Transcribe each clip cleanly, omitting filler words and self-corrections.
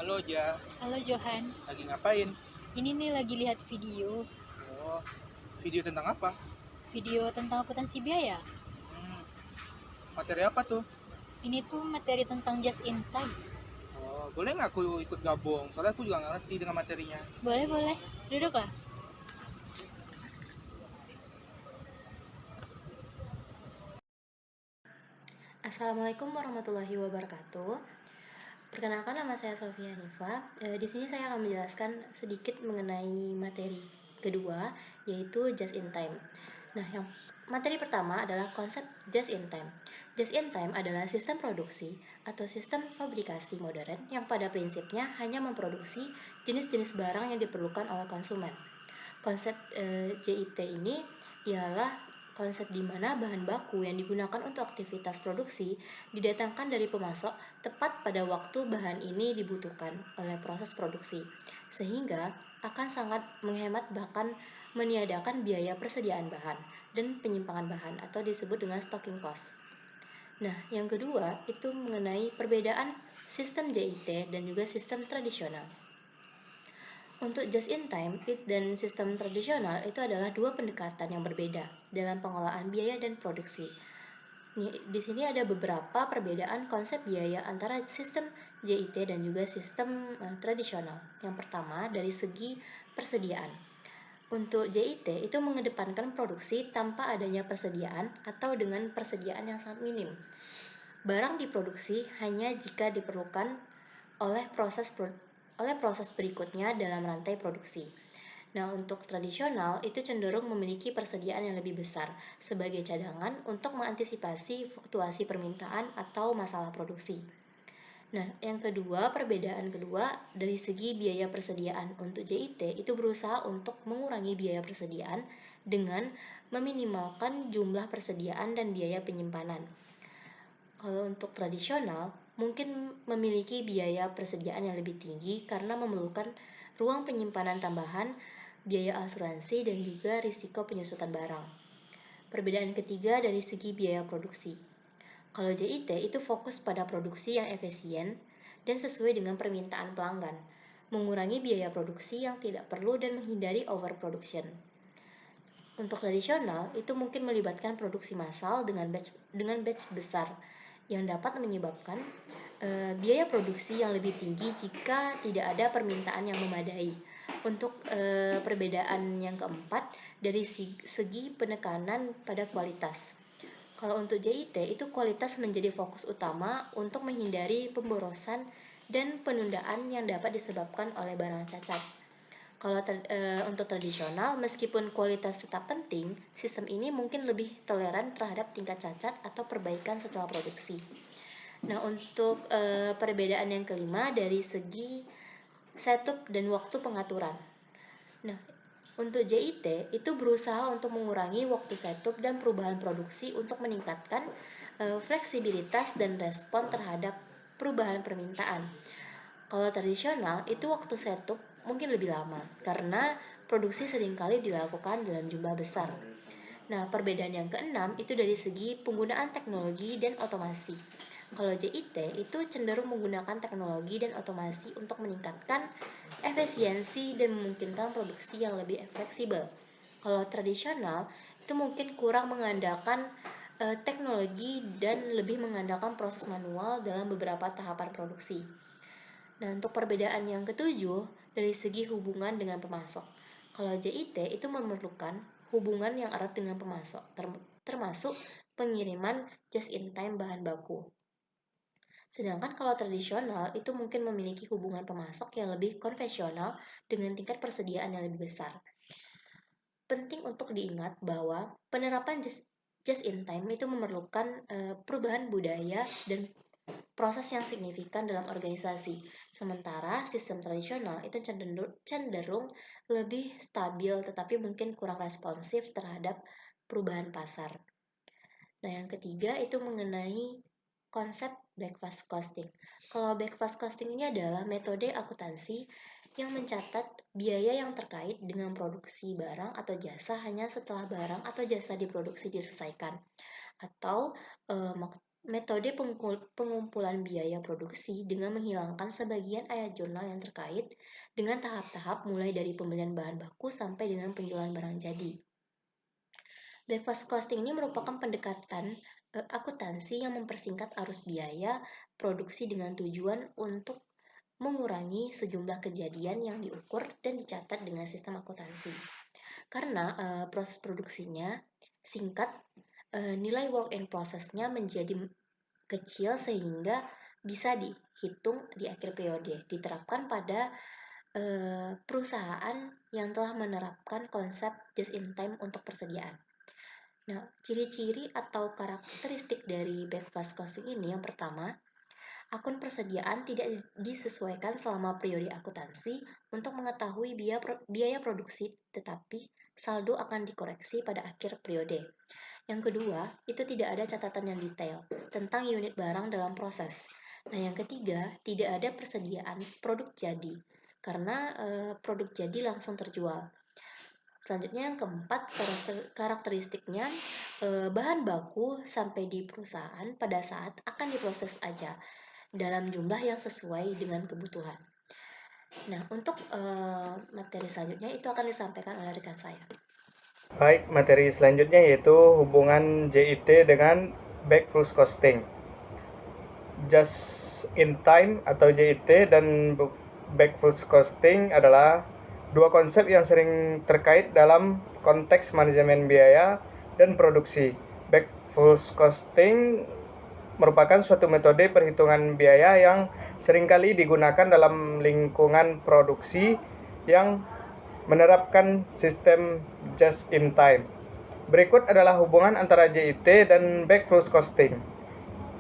Halo Ja, Halo Johan, lagi ngapain? ini nih lagi lihat video, Oh, video tentang apa? video tentang akuntansi biaya. Hmm, materi apa tuh? Ini tuh materi tentang just in time. Oh, boleh nggak aku ikut gabung? Soalnya aku juga nggak ngerti dengan materinya. Boleh boleh, duduklah. Assalamualaikum warahmatullahi wabarakatuh. Perkenalkan, nama saya Sofia Hanifa. Di sini saya akan menjelaskan sedikit mengenai materi kedua, yaitu just in time. Nah, yang materi pertama adalah konsep just in time. Just in time adalah sistem produksi atau sistem fabrikasi modern yang pada prinsipnya hanya memproduksi jenis-jenis barang yang diperlukan oleh konsumen. Konsep JIT ini ialah konsep di mana bahan baku yang digunakan untuk aktivitas produksi didatangkan dari pemasok tepat pada waktu bahan ini dibutuhkan oleh proses produksi, sehingga akan sangat menghemat bahkan meniadakan biaya persediaan bahan dan penyimpangan bahan atau disebut dengan stocking cost. Nah, yang kedua itu mengenai perbedaan sistem JIT dan juga sistem tradisional. Untuk just in time dan sistem tradisional itu adalah dua pendekatan yang berbeda dalam pengelolaan biaya dan produksi. Di sini ada beberapa perbedaan konsep biaya antara sistem JIT dan juga sistem tradisional. Yang pertama dari segi persediaan. Untuk JIT itu mengedepankan produksi tanpa adanya persediaan atau dengan persediaan yang sangat minim. Barang diproduksi hanya jika diperlukan oleh proses berikutnya dalam rantai produksi. Nah, untuk tradisional itu cenderung memiliki persediaan yang lebih besar sebagai cadangan untuk mengantisipasi fluktuasi permintaan atau masalah produksi. Nah, yang kedua, perbedaan kedua dari segi biaya persediaan untuk JIT itu berusaha untuk mengurangi biaya persediaan dengan meminimalkan jumlah persediaan dan biaya penyimpanan. Kalau untuk tradisional, mungkin memiliki biaya persediaan yang lebih tinggi karena memerlukan ruang penyimpanan tambahan, biaya asuransi, dan juga risiko penyusutan barang. Perbedaan ketiga dari segi biaya produksi. Kalau JIT itu fokus pada produksi yang efisien dan sesuai dengan permintaan pelanggan, mengurangi biaya produksi yang tidak perlu dan menghindari overproduction. Untuk tradisional, itu mungkin melibatkan produksi massal dengan batch besar yang dapat menyebabkan biaya produksi yang lebih tinggi jika tidak ada permintaan yang memadai. Untuk perbedaan yang keempat, dari segi penekanan pada kualitas. Kalau untuk JIT, itu kualitas menjadi fokus utama untuk menghindari pemborosan dan penundaan yang dapat disebabkan oleh barang cacat. Kalau untuk tradisional, meskipun kualitas tetap penting, sistem ini mungkin lebih toleran terhadap tingkat cacat atau perbaikan setelah produksi. Nah, untuk perbedaan yang kelima dari segi setup dan waktu pengaturan. Nah, untuk JIT itu berusaha untuk mengurangi waktu setup dan perubahan produksi untuk meningkatkan fleksibilitas dan respon terhadap perubahan permintaan. Kalau tradisional itu waktu setup mungkin lebih lama karena produksi seringkali dilakukan dalam jumlah besar. Nah, perbedaan yang keenam itu dari segi penggunaan teknologi dan otomasi. Kalau JIT itu cenderung menggunakan teknologi dan otomasi untuk meningkatkan efisiensi dan memungkinkan produksi yang lebih fleksibel. Kalau tradisional itu mungkin kurang mengandalkan teknologi dan lebih mengandalkan proses manual dalam beberapa tahapan produksi. Nah, untuk perbedaan yang ketujuh dari segi hubungan dengan pemasok. Kalau JIT itu memerlukan hubungan yang erat dengan pemasok, termasuk pengiriman just in time bahan baku. Sedangkan kalau tradisional itu mungkin memiliki hubungan pemasok yang lebih konvensional dengan tingkat persediaan yang lebih besar. Penting untuk diingat bahwa penerapan just in time itu memerlukan perubahan budaya dan proses yang signifikan dalam organisasi. Sementara sistem tradisional itu cenderung lebih stabil tetapi mungkin kurang responsif terhadap perubahan pasar. Nah, yang ketiga itu mengenai konsep breakfast costing. Kalau breakfast costing ini adalah metode akuntansi yang mencatat biaya yang terkait dengan produksi barang atau jasa hanya setelah barang atau jasa diproduksi diselesaikan. Atau metode pengumpulan biaya produksi dengan menghilangkan sebagian ayat jurnal yang terkait dengan tahap-tahap mulai dari pembelian bahan baku sampai dengan penjualan barang jadi. Back cost costing ini merupakan pendekatan akuntansi yang mempersingkat arus biaya produksi dengan tujuan untuk mengurangi sejumlah kejadian yang diukur dan dicatat dengan sistem akuntansi. Karena proses produksinya singkat, nilai work in process-nya menjadi kecil sehingga bisa dihitung di akhir periode. Diterapkan pada perusahaan yang telah menerapkan konsep just in time untuk persediaan. Nah, ciri-ciri atau karakteristik dari back cost costing ini yang pertama, akun persediaan tidak disesuaikan selama periode akuntansi untuk mengetahui biaya produksi, tetapi saldo akan dikoreksi pada akhir periode. Yang kedua, itu tidak ada catatan yang detail tentang unit barang dalam proses. Nah, yang ketiga, tidak ada persediaan produk jadi, karena produk jadi langsung terjual. Selanjutnya yang keempat, karakteristiknya bahan baku sampai di perusahaan pada saat akan diproses aja dalam jumlah yang sesuai dengan kebutuhan. Nah, untuk materi selanjutnya itu akan disampaikan oleh rekan saya. Baik, materi selanjutnya yaitu hubungan JIT dengan back cost costing. Just in time atau JIT dan back cost costing adalah dua konsep yang sering terkait dalam konteks manajemen biaya dan produksi. Back cost costing merupakan suatu metode perhitungan biaya yang seringkali digunakan dalam lingkungan produksi yang menerapkan sistem just in time. Berikut adalah hubungan antara JIT dan back cost costing.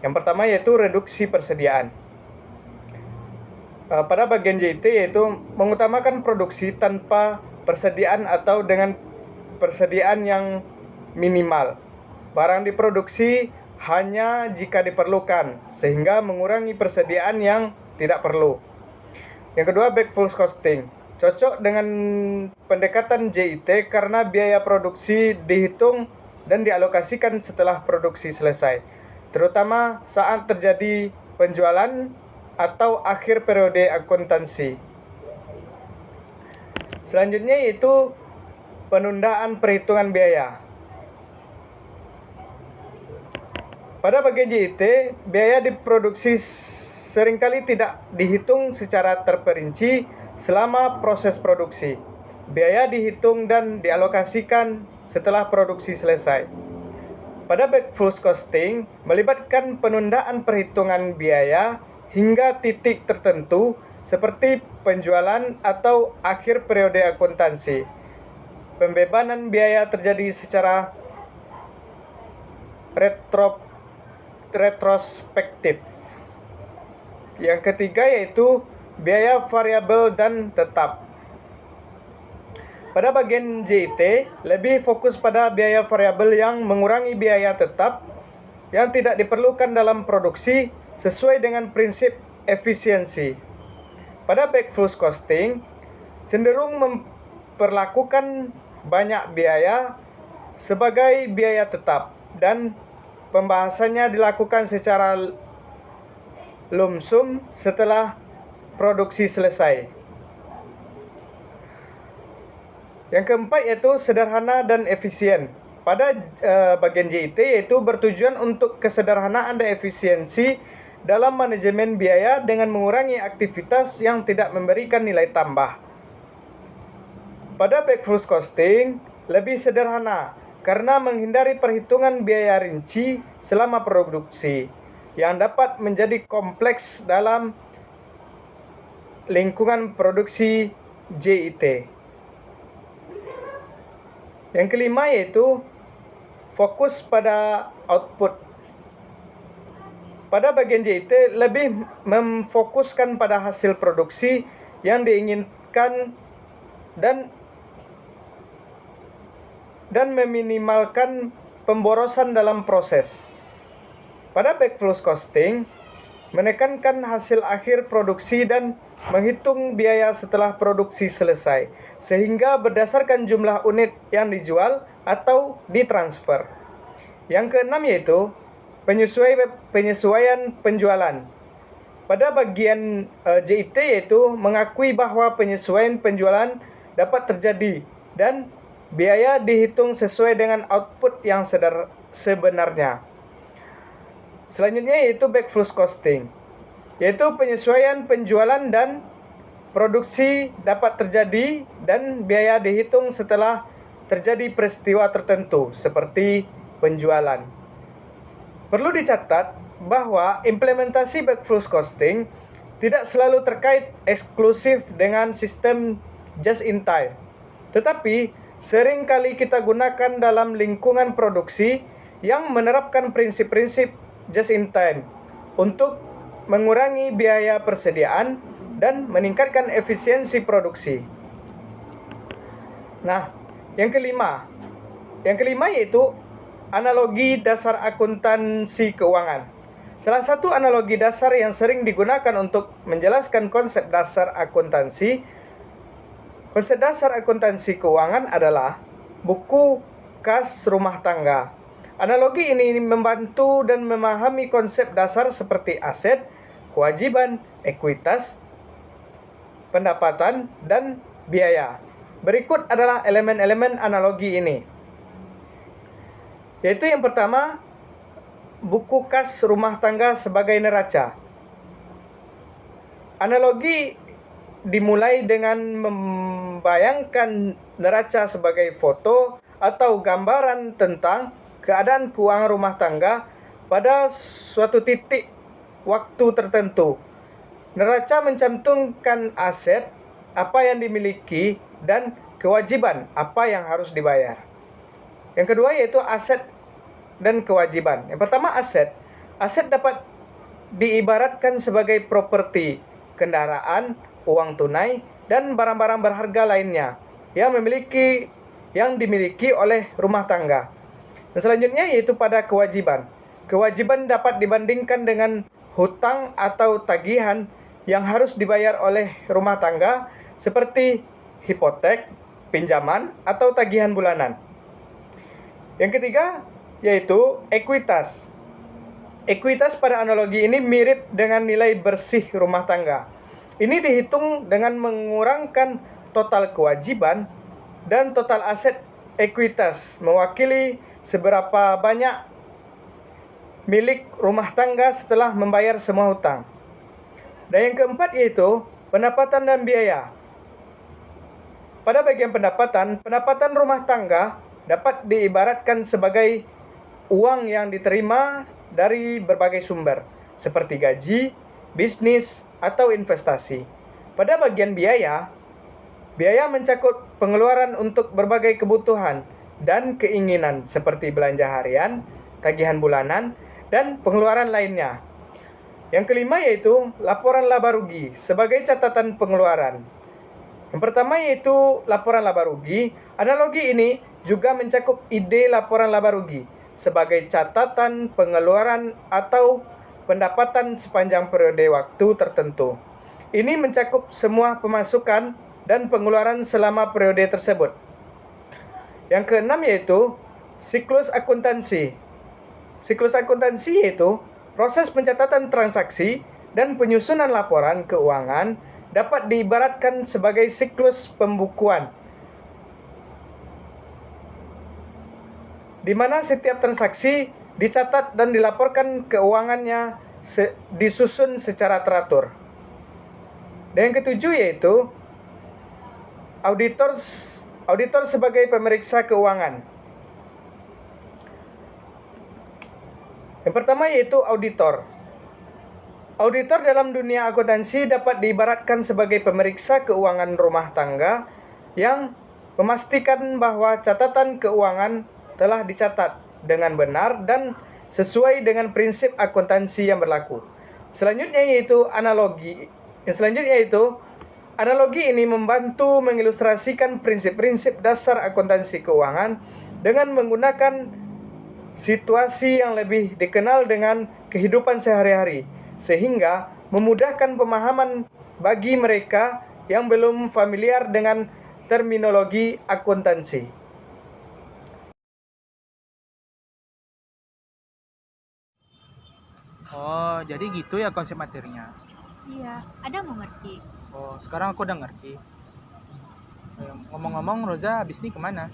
Yang pertama yaitu reduksi persediaan. Pada bagian JIT yaitu mengutamakan produksi tanpa persediaan atau dengan persediaan yang minimal. Barang diproduksi hanya jika diperlukan, sehingga mengurangi persediaan yang tidak perlu. Yang kedua, back cost costing. Cocok dengan pendekatan JIT karena biaya produksi dihitung dan dialokasikan setelah produksi selesai, terutama saat terjadi penjualan atau akhir periode akuntansi. Selanjutnya yaitu penundaan perhitungan biaya. Pada bagian JIT, biaya diproduksi seringkali tidak dihitung secara terperinci selama proses produksi. Biaya dihitung dan dialokasikan setelah produksi selesai. Pada back cost costing, melibatkan penundaan perhitungan biaya hingga titik tertentu seperti penjualan atau akhir periode akuntansi. Pembebanan biaya terjadi secara retrospektif. Yang ketiga yaitu biaya variabel dan tetap. Pada bagian JIT, lebih fokus pada biaya variabel yang mengurangi biaya tetap yang tidak diperlukan dalam produksi sesuai dengan prinsip efisiensi. Pada back cost costing, cenderung memperlakukan banyak biaya sebagai biaya tetap dan pembahasannya dilakukan secara lump sum setelah produksi selesai. Yang keempat yaitu sederhana dan efisien. Pada bagian JIT yaitu bertujuan untuk kesederhanaan dan efisiensi dalam manajemen biaya dengan mengurangi aktivitas yang tidak memberikan nilai tambah. Pada back cost costing lebih sederhana karena menghindari perhitungan biaya rinci selama produksi yang dapat menjadi kompleks dalam lingkungan produksi JIT. Yang kelima yaitu fokus pada output. Pada bagian JIT lebih memfokuskan pada hasil produksi yang diinginkan dan meminimalkan pemborosan dalam proses. Pada back cost costing, menekankan hasil akhir produksi dan menghitung biaya setelah produksi selesai, sehingga berdasarkan jumlah unit yang dijual atau ditransfer. Yang keenam yaitu penyesuaian penjualan. Pada bagian JIT yaitu mengakui bahwa penyesuaian penjualan dapat terjadi dan biaya dihitung sesuai dengan output yang sebenarnya. Selanjutnya yaitu backflow costing, yaitu penyesuaian penjualan dan produksi dapat terjadi dan biaya dihitung setelah terjadi peristiwa tertentu seperti penjualan. Perlu dicatat bahwa implementasi backflow costing tidak selalu terkait eksklusif dengan sistem just in time, tetapi sering kali kita gunakan dalam lingkungan produksi yang menerapkan prinsip-prinsip just in time untuk mengurangi biaya persediaan dan meningkatkan efisiensi produksi. Nah, yang kelima yaitu analogi dasar akuntansi keuangan. Salah satu analogi dasar yang sering digunakan untuk menjelaskan konsep dasar akuntansi keuangan adalah buku kas rumah tangga. Analogi ini membantu dan memahami konsep dasar seperti aset, kewajiban, ekuitas, pendapatan, dan biaya. Berikut adalah elemen-elemen analogi ini. Yaitu yang pertama, buku kas rumah tangga sebagai neraca. Analogi dimulai dengan membayangkan neraca sebagai foto atau gambaran tentang keadaan keuangan rumah tangga pada suatu titik waktu tertentu. Neraca mencantumkan aset, apa yang dimiliki, dan kewajiban, apa yang harus dibayar. Yang kedua yaitu aset dan kewajiban. Yang pertama aset. Aset dapat diibaratkan sebagai properti, kendaraan, uang tunai, dan barang-barang berharga lainnya yang dimiliki oleh rumah tangga. Dan selanjutnya yaitu pada kewajiban. Kewajiban dapat dibandingkan dengan hutang atau tagihan yang harus dibayar oleh rumah tangga seperti hipotek, pinjaman, atau tagihan bulanan. Yang ketiga yaitu ekuitas. Ekuitas pada analogi ini mirip dengan nilai bersih rumah tangga. Ini dihitung dengan mengurangkan total kewajiban dan total aset. Ekuitas mewakili seberapa banyak milik rumah tangga setelah membayar semua hutang. Dan yang keempat yaitu pendapatan dan biaya. Pada bagian pendapatan rumah tangga dapat diibaratkan sebagai uang yang diterima dari berbagai sumber, seperti gaji, bisnis, atau investasi. Pada bagian biaya mencakup pengeluaran untuk berbagai kebutuhan dan keinginan, seperti belanja harian, tagihan bulanan, dan pengeluaran lainnya. Yang kelima yaitu laporan laba rugi sebagai catatan pengeluaran. Yang pertama yaitu laporan laba rugi. Analogi ini juga mencakup ide laporan laba rugi sebagai catatan pengeluaran atau pendapatan sepanjang periode waktu tertentu. Ini mencakup semua pemasukan dan pengeluaran selama periode tersebut. Yang keenam yaitu siklus akuntansi. Siklus akuntansi yaitu proses pencatatan transaksi dan penyusunan laporan keuangan dapat diibaratkan sebagai siklus pembukuan, di mana setiap transaksi dicatat dan dilaporkan keuangannya disusun secara teratur. Dan yang ketujuh yaitu auditor sebagai pemeriksa keuangan. Yang pertama yaitu auditor. Auditor dalam dunia akuntansi dapat diibaratkan sebagai pemeriksa keuangan rumah tangga yang memastikan bahwa catatan keuangan telah dicatat dengan benar dan sesuai dengan prinsip akuntansi yang berlaku. Selanjutnya yaitu analogi. Analogi ini membantu mengilustrasikan prinsip-prinsip dasar akuntansi keuangan dengan menggunakan situasi yang lebih dikenal dengan kehidupan sehari-hari, sehingga memudahkan pemahaman bagi mereka yang belum familiar dengan terminologi akuntansi. Oh, jadi gitu ya konsep materinya. Iya, ada mau ngerti? Oh, sekarang aku udah ngerti. Ngomong-ngomong, Roza habis ini kemana?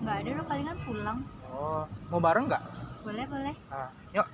Nggak ada, lo palingan pulang. Oh, mau bareng nggak? Boleh, boleh. Ah, yuk.